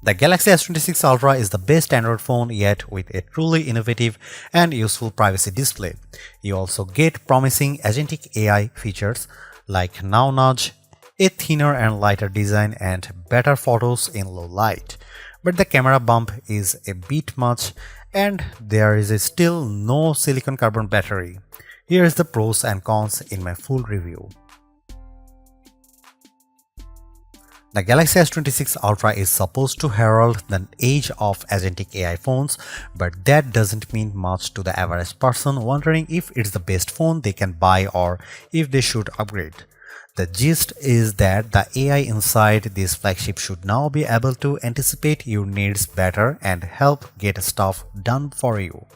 The Galaxy S26 Ultra is the best Android phone yet, with a truly innovative and useful privacy display. You also get promising agentic AI features like Now Nudge, a thinner and lighter design, and better photos in low light. But the camera bump is a bit much, and there is still no silicon carbon battery. Here is the pros and cons in my full review. The Galaxy S26 Ultra is supposed to herald the age of agentic AI phones, but that doesn't mean much to the average person wondering if it's the best phone they can buy or if they should upgrade. The gist is that the AI inside this flagship should now be able to anticipate your needs better and help get stuff done for you.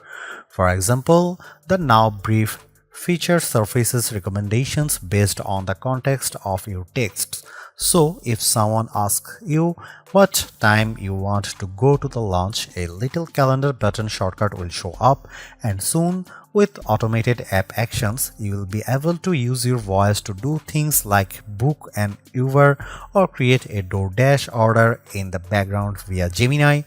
For example, the Now Brief feature surfaces recommendations based on the context of your texts. So, if someone asks you what time you want to go to the lunch, a little calendar button shortcut will show up, and soon, with automated app actions, you will be able to use your voice to do things like book an Uber or create a DoorDash order in the background via Gemini.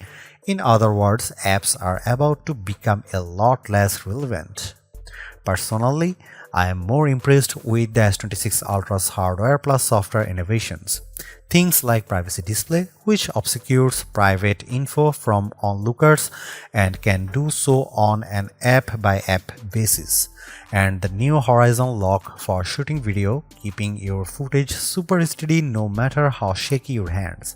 In other words, apps are about to become a lot less relevant. Personally, I am more impressed with the S26 Ultra's hardware plus software innovations. Things like privacy display, which obscures private info from onlookers and can do so on an app-by-app basis, and the new horizon lock for shooting video, keeping your footage super steady no matter how shaky your hands.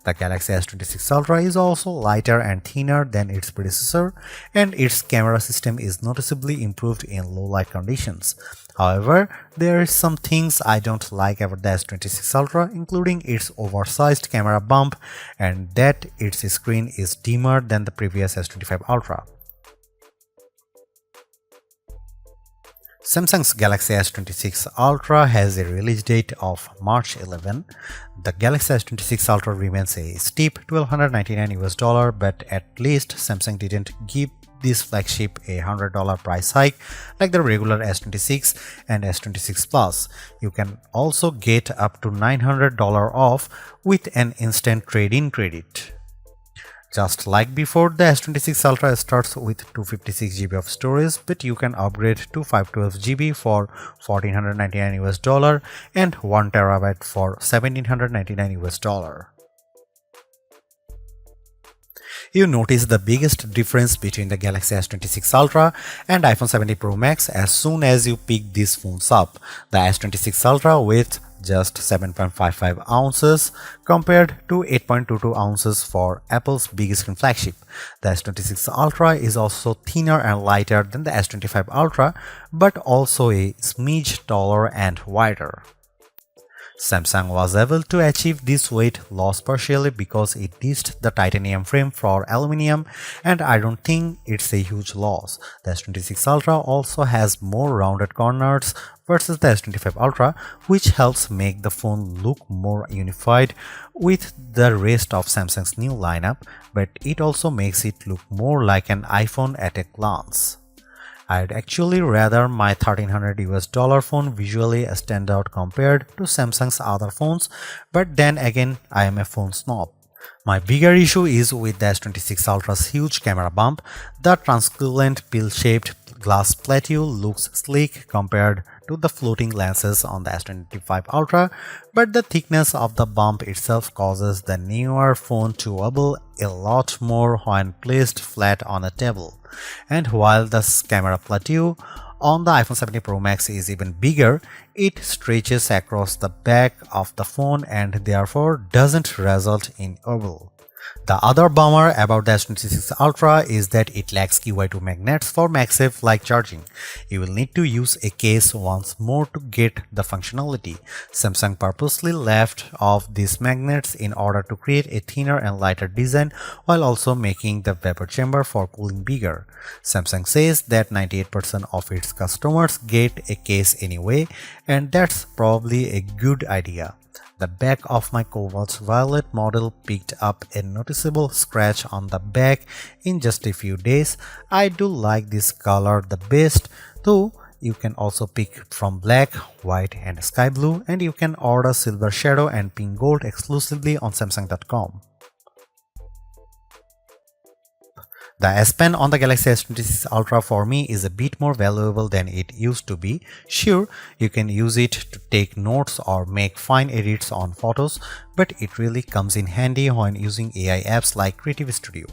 The Galaxy S26 Ultra is also lighter and thinner than its predecessor, and its camera system is noticeably improved in low light conditions. However, there are some things I don't like about the S26 Ultra, including its oversized camera bump and that its screen is dimmer than the previous S25 Ultra. Samsung's Galaxy S26 Ultra has a release date of March 11. The Galaxy S26 Ultra remains a steep $1,299, but at least Samsung didn't give this flagship a $100 price hike like the regular S26 and S26 Plus. You can also get up to $900 off with an instant trade-in credit. Just like before, the S26 Ultra starts with 256 GB of storage, but you can upgrade to 512 GB for $1,499 and 1 TB for $1,799. You notice the biggest difference between the Galaxy S26 Ultra and iPhone 17 Pro Max as soon as you pick these phones up. The S26 Ultra with just 7.55 ounces compared to 8.22 ounces for Apple's big screen flagship. The S26 Ultra is also thinner and lighter than the S25 Ultra, but also a smidge taller and wider. Samsung was able to achieve this weight loss partially because it ditched the titanium frame for aluminum, and I don't think it's a huge loss. The S26 Ultra also has more rounded corners versus the S25 Ultra, which helps make the phone look more unified with the rest of Samsung's new lineup, but it also makes it look more like an iPhone at a glance. I'd actually rather my $1,300 phone visually stand out compared to Samsung's other phones, but then again, I am a phone snob. My bigger issue is with the S26 Ultra's huge camera bump. The translucent pill-shaped glass plateau looks sleek compared to the floating lenses on the S25 Ultra, but the thickness of the bump itself causes the newer phone to wobble a lot more when placed flat on a table. And while the camera plateau on the iPhone 17 Pro Max is even bigger, it stretches across the back of the phone and therefore doesn't result in wobble. The other bummer about the S26 Ultra is that it lacks QI2 magnets for MagSafe-like charging. You will need to use a case once more to get the functionality. Samsung purposely left off these magnets in order to create a thinner and lighter design while also making the vapor chamber for cooling bigger. Samsung says that 98% of its customers get a case anyway, and that's probably a good idea. The back of my Cobalt Violet model picked up a noticeable scratch on the back in just a few days. I do like this color the best, though you can also pick from black, white and sky blue, and you can order silver shadow and pink gold exclusively on Samsung.com. The S Pen on the Galaxy S26 Ultra for me is a bit more valuable than it used to be. Sure, you can use it to take notes or make fine edits on photos, but it really comes in handy when using AI apps like Creative Studio.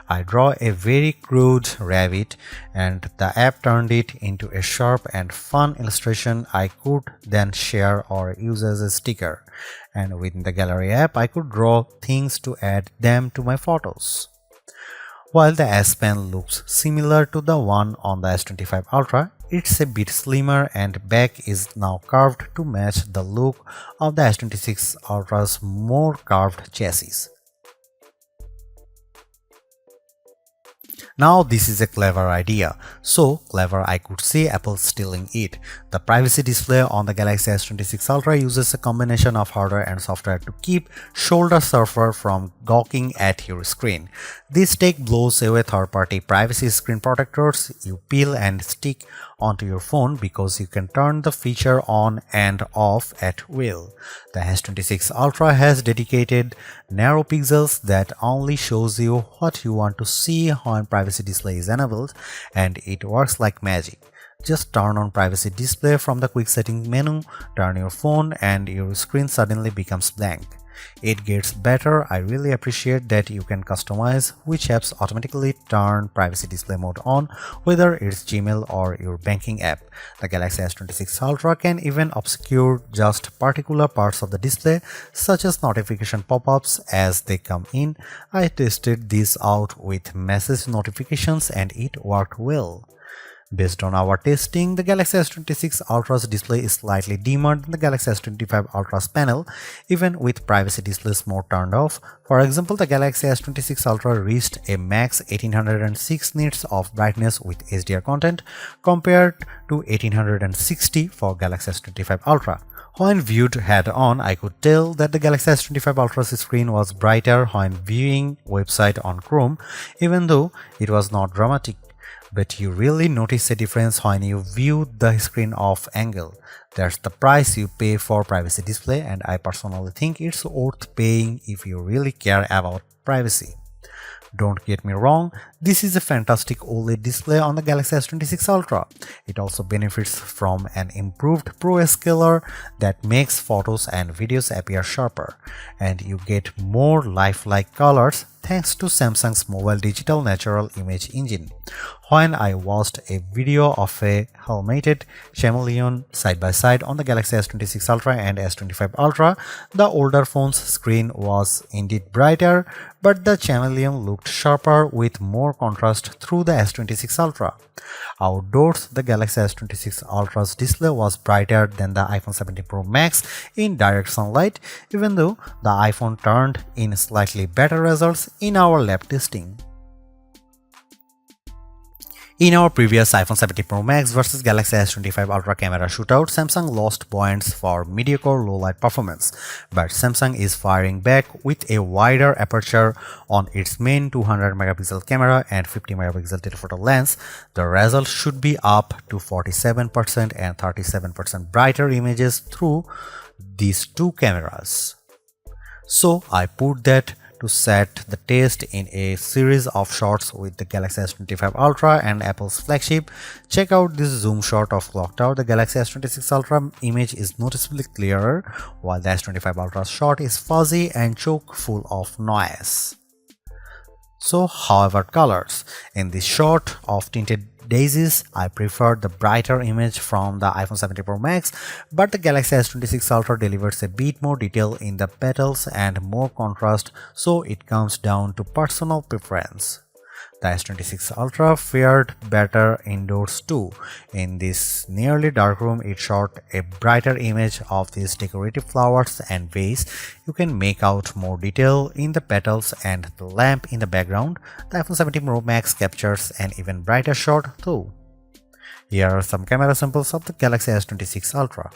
I draw a very crude rabbit and the app turned it into a sharp and fun illustration I could then share or use as a sticker. And within the Gallery app, I could draw things to add them to my photos. While the S Pen looks similar to the one on the S25 Ultra, it's a bit slimmer and back is now curved to match the look of the S26 Ultra's more curved chassis. Now this is a clever idea, so clever I could say Apple stealing it. The privacy display on the Galaxy S26 Ultra uses a combination of hardware and software to keep shoulder surfer from gawking at your screen. This tech blows away third-party privacy screen protectors you peel and stick onto your phone because you can turn the feature on and off at will. The S26 Ultra has dedicated narrow pixels that only shows you what you want to see when privacy display is enabled, and it works like magic. Just turn on privacy display from the quick settings menu, turn your phone, and your screen suddenly becomes blank. It gets better. I really appreciate that you can customize which apps automatically turn privacy display mode on, whether it's Gmail or your banking app. The Galaxy S26 Ultra can even obscure just particular parts of the display, such as notification pop-ups as they come in. I tested this out with message notifications and it worked well. Based on our testing, the Galaxy S26 Ultra's display is slightly dimmer than the Galaxy S25 Ultra's panel, even with privacy displays mode turned off. For example, the Galaxy S26 Ultra reached a max 1806 nits of brightness with HDR content compared to 1860 for Galaxy S25 Ultra. When viewed head-on, I could tell that the Galaxy S25 Ultra's screen was brighter when viewing website on Chrome, even though it was not dramatic. But you really notice a difference when you view the screen off angle. That's the price you pay for privacy display, and I personally think it's worth paying if you really care about privacy. Don't get me wrong, this is a fantastic OLED display on the Galaxy S26 Ultra. It also benefits from an improved Pro Scaler that makes photos and videos appear sharper, and you get more lifelike colors thanks to Samsung's mobile digital natural image engine. When I watched a video of a helmeted chameleon side by side on the Galaxy S26 Ultra and S25 Ultra, the older phone's screen was indeed brighter, but the chameleon looked sharper with more contrast through the S26 Ultra. Outdoors, the Galaxy S26 Ultra's display was brighter than the iPhone 17 Pro Max in direct sunlight, even though the iPhone turned in slightly better results in our lab testing. In our previous iPhone 17 Pro Max vs Galaxy S25 Ultra camera shootout, Samsung lost points for mediocre low-light performance, but Samsung is firing back with a wider aperture on its main 200-megapixel camera and 50-megapixel telephoto lens. The result should be up to 47% and 37% brighter images through these two cameras. So I put that to set the test in a series of shots with the Galaxy S25 Ultra and Apple's flagship. Check out this zoom shot of Clock Tower. The Galaxy S26 Ultra image is noticeably clearer, while the S25 Ultra shot is fuzzy and chock full of noise. So, how about colors? In this shot of tinted daisies, I prefer the brighter image from the iPhone 17 Pro Max, but the Galaxy S26 Ultra delivers a bit more detail in the petals and more contrast, so it comes down to personal preference. The S26 Ultra fared better indoors too. In this nearly dark room, it shot a brighter image of these decorative flowers and vase. You can make out more detail in the petals and the lamp in the background. The iPhone 17 Pro Max captures an even brighter shot too. Here are some camera samples of the Galaxy S26 Ultra.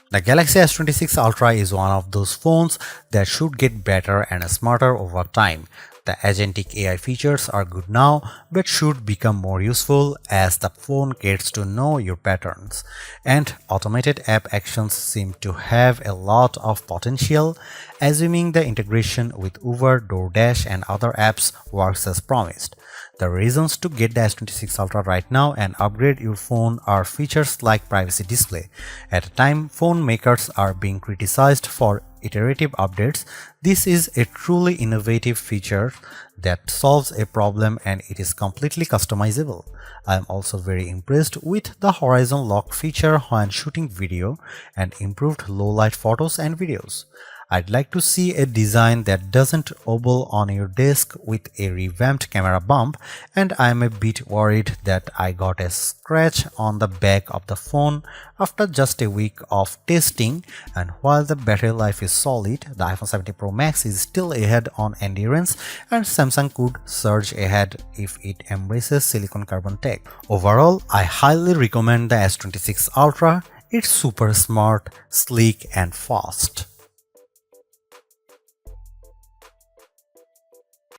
The Galaxy S26 Ultra is one of those phones that should get better and smarter over time. The agentic AI features are good now but should become more useful as the phone gets to know your patterns. And automated app actions seem to have a lot of potential, assuming the integration with Uber, DoorDash and other apps works as promised. The reasons to get the S26 Ultra right now and upgrade your phone are features like privacy display. At a time phone makers are being criticized for iterative updates, this is a truly innovative feature that solves a problem and it is completely customizable. I am also very impressed with the horizon lock feature when shooting video and improved low light photos and videos. I'd like to see a design that doesn't wobble on your desk with a revamped camera bump, and I'm a bit worried that I got a scratch on the back of the phone after just a week of testing. And while the battery life is solid, the iPhone 17 Pro Max is still ahead on endurance and Samsung could surge ahead if it embraces silicon carbon tech. Overall, I highly recommend the S26 Ultra. It's super smart, sleek and fast.